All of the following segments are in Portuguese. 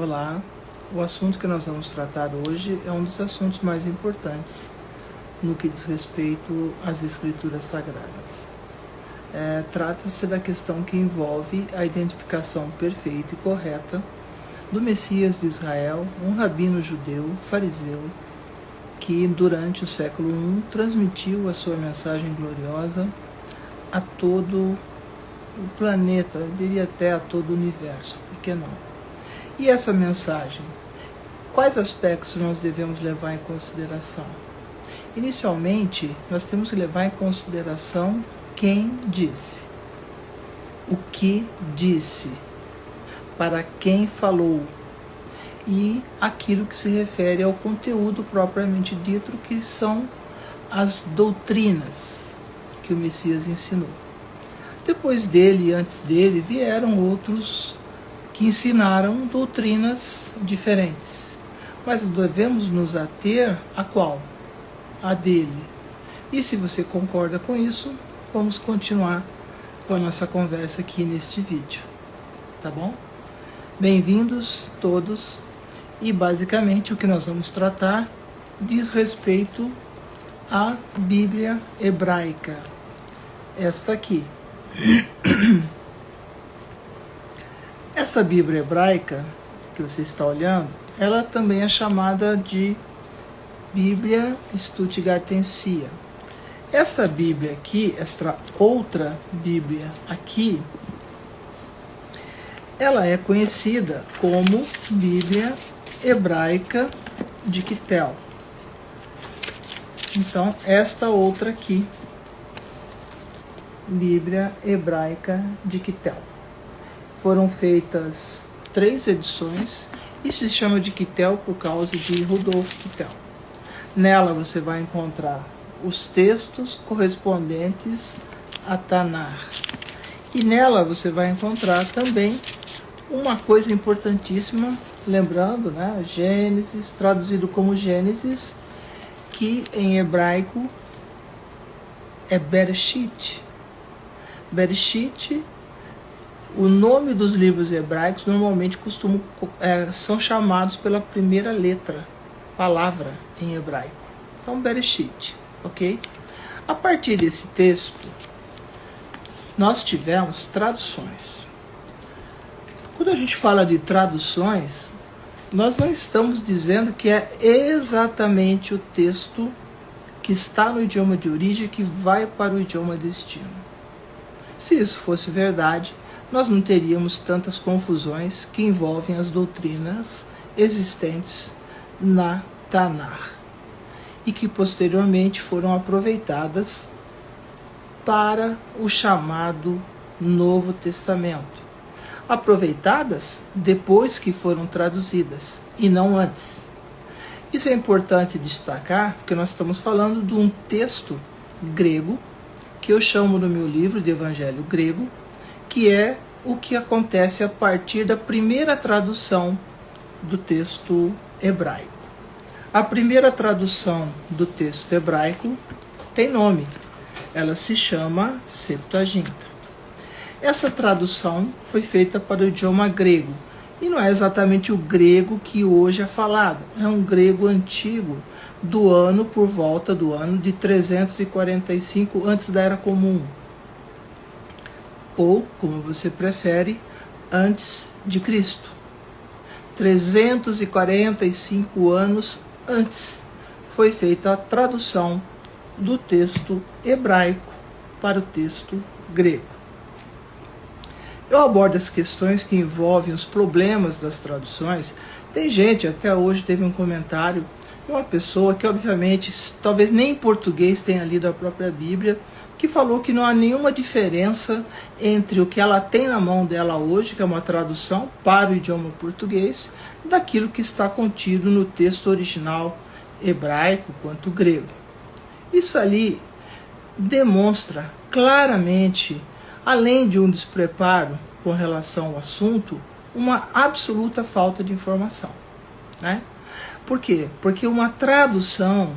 Olá, o assunto que nós vamos tratar hoje é um dos assuntos mais importantes no que diz respeito às Escrituras Sagradas. Trata-se da questão que envolve a identificação perfeita e correta do Messias de Israel, um rabino judeu, fariseu, que durante o século I transmitiu a sua mensagem gloriosa a todo o planeta, eu diria até a todo o universo, por que não? E essa mensagem, quais aspectos nós devemos levar em consideração? Inicialmente, nós temos que levar em consideração quem disse, o que disse, para quem falou, e aquilo que se refere ao conteúdo propriamente dito, que são as doutrinas que o Messias ensinou. Depois dele e antes dele vieram outros que ensinaram doutrinas diferentes. Mas devemos nos ater a qual? A dele. E se você concorda com isso, vamos continuar com a nossa conversa aqui neste vídeo. Tá bom? Bem-vindos todos. E basicamente o que nós vamos tratar diz respeito à Bíblia hebraica. Esta aqui. Essa Bíblia hebraica que você está olhando, ela também é chamada de Bíblia Stuttgartensia. Esta Bíblia aqui, esta outra Bíblia aqui, ela é conhecida como Bíblia Hebraica de Quitel. Então, esta outra aqui, Bíblia Hebraica de Quitel. Foram feitas 3 edições e se chama de Quitel por causa de Rudolf Quitel. Nela você vai encontrar os textos correspondentes a Tanar. E nela você vai encontrar também uma coisa importantíssima, lembrando, né, Gênesis, traduzido como Gênesis, que em hebraico é Bereshit. Bereshit, o nome dos livros hebraicos normalmente são chamados pela primeira letra, palavra em hebraico. Então, Bereshit, ok? A partir desse texto, nós tivemos traduções. Quando a gente fala de traduções, nós não estamos dizendo que é exatamente o texto que está no idioma de origem que vai para o idioma destino. Se isso fosse verdade, nós não teríamos tantas confusões que envolvem as doutrinas existentes na Tanar e que posteriormente foram aproveitadas para o chamado Novo Testamento. Aproveitadas depois que foram traduzidas e não antes. Isso é importante destacar porque nós estamos falando de um texto grego que eu chamo no meu livro de Evangelho Grego, que é o que acontece a partir da primeira tradução do texto hebraico. A primeira tradução do texto hebraico tem nome, ela se chama Septuaginta. Essa tradução foi feita para o idioma grego, e não é exatamente o grego que hoje é falado, é um grego antigo, por volta do ano de 345 antes da Era Comum, ou, como você prefere, antes de Cristo. 345 anos antes foi feita a tradução do texto hebraico para o texto grego. Eu abordo as questões que envolvem os problemas das traduções. Tem gente, até hoje teve um comentário de uma pessoa que obviamente, talvez nem em português tenha lido a própria Bíblia, que falou que não há nenhuma diferença entre o que ela tem na mão dela hoje, que é uma tradução para o idioma português, daquilo que está contido no texto original hebraico quanto grego. Isso ali demonstra claramente, além de um despreparo com relação ao assunto, uma absoluta falta de informação, né? Por quê? Porque uma tradução,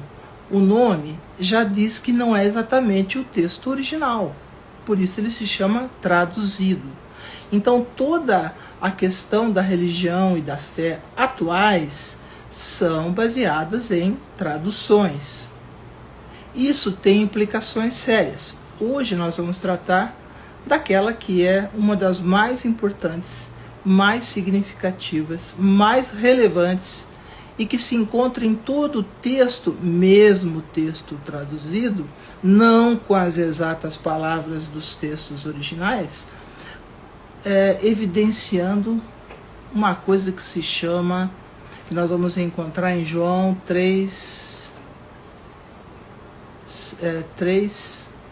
o nome já diz que não é exatamente o texto original. Por isso ele se chama traduzido. Então toda a questão da religião e da fé atuais são baseadas em traduções. Isso tem implicações sérias. Hoje nós vamos tratar daquela que é uma das mais importantes, mais significativas, mais relevantes e que se encontra em todo o texto, mesmo o texto traduzido, não com as exatas palavras dos textos originais, evidenciando uma coisa que se chama, que nós vamos encontrar em João 3,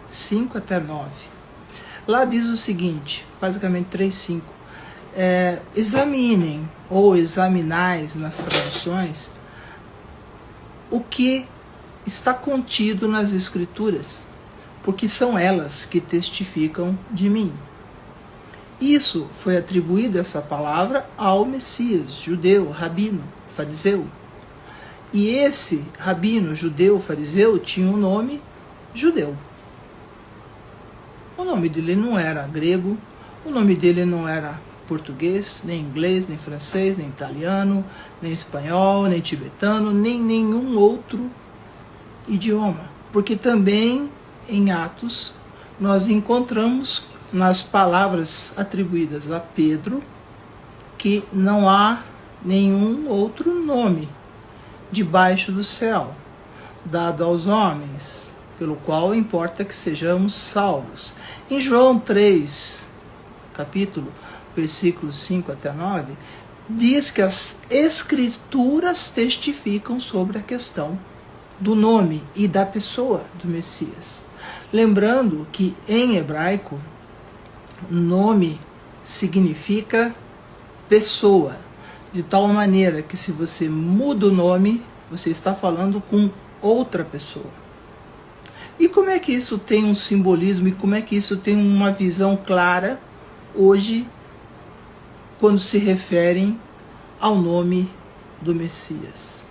5 até 9. Lá diz o seguinte, basicamente 3, 5. Examinem ou examinais nas traduções o que está contido nas Escrituras, porque são elas que testificam de mim. Isso foi atribuído, essa palavra, ao Messias, judeu, rabino, fariseu. E esse rabino, judeu, fariseu, tinha um nome judeu. O nome dele não era grego, o nome dele não era português, nem inglês, nem francês, nem italiano, nem espanhol, nem tibetano, nem nenhum outro idioma. Porque também em Atos nós encontramos nas palavras atribuídas a Pedro que não há nenhum outro nome debaixo do céu dado aos homens, pelo qual importa que sejamos salvos. Em João 3, capítulo, versículos 5 até 9, diz que as Escrituras testificam sobre a questão do nome e da pessoa do Messias. Lembrando que em hebraico, nome significa pessoa, de tal maneira que se você muda o nome, você está falando com outra pessoa. E como é que isso tem um simbolismo e como é que isso tem uma visão clara hoje, quando se referem ao nome do Messias?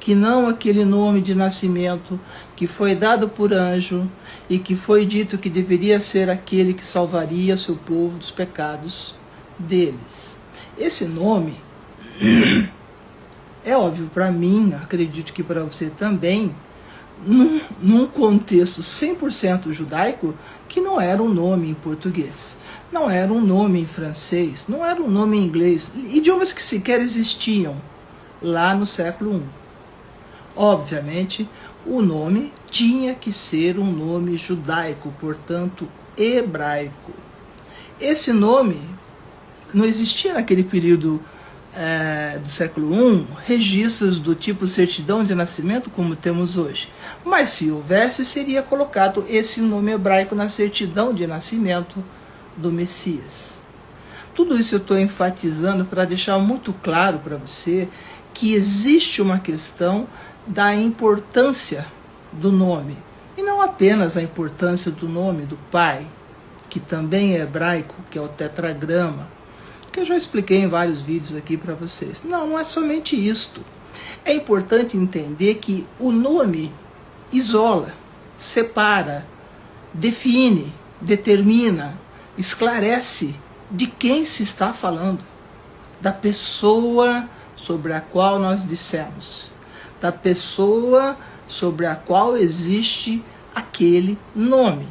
Que não aquele nome de nascimento que foi dado por anjo e que foi dito que deveria ser aquele que salvaria seu povo dos pecados deles. Esse nome é óbvio para mim, acredito que para você também, num contexto 100% judaico, que não era um nome em português, não era um nome em francês, não era um nome em inglês, idiomas que sequer existiam lá no século I. Obviamente, o nome tinha que ser um nome judaico, portanto, hebraico. Esse nome não existia naquele período do século I, registros do tipo certidão de nascimento como temos hoje. Mas se houvesse, seria colocado esse nome hebraico na certidão de nascimento do Messias. Tudo isso eu estou enfatizando para deixar muito claro para você que existe uma questão da importância do nome. E não apenas a importância do nome do Pai, que também é hebraico, que é o tetragrama, que eu já expliquei em vários vídeos aqui para vocês. Não é somente isto. É importante entender que o nome isola, separa, define, determina, esclarece de quem se está falando, da pessoa sobre a qual nós dissemos, da pessoa sobre a qual existe aquele nome.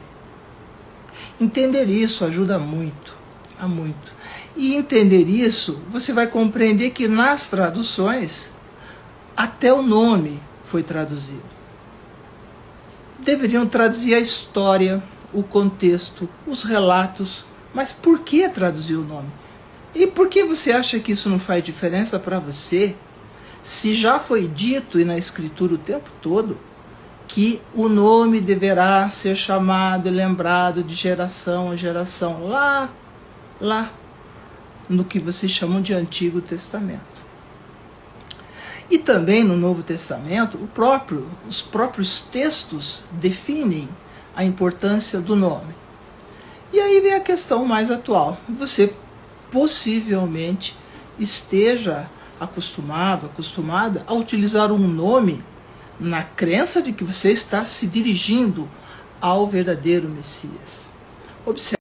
Entender isso ajuda muito, muito. E entender isso, você vai compreender que nas traduções, até o nome foi traduzido. Deveriam traduzir a história, o contexto, os relatos, mas por que traduzir o nome? E por que você acha que isso não faz diferença para você, se já foi dito e na Escritura o tempo todo, que o nome deverá ser chamado e lembrado de geração a geração, lá no que vocês chamam de Antigo Testamento. E também no Novo Testamento, os próprios textos definem a importância do nome. E aí vem a questão mais atual. Você possivelmente esteja acostumada a utilizar um nome na crença de que você está se dirigindo ao verdadeiro Messias. Observe.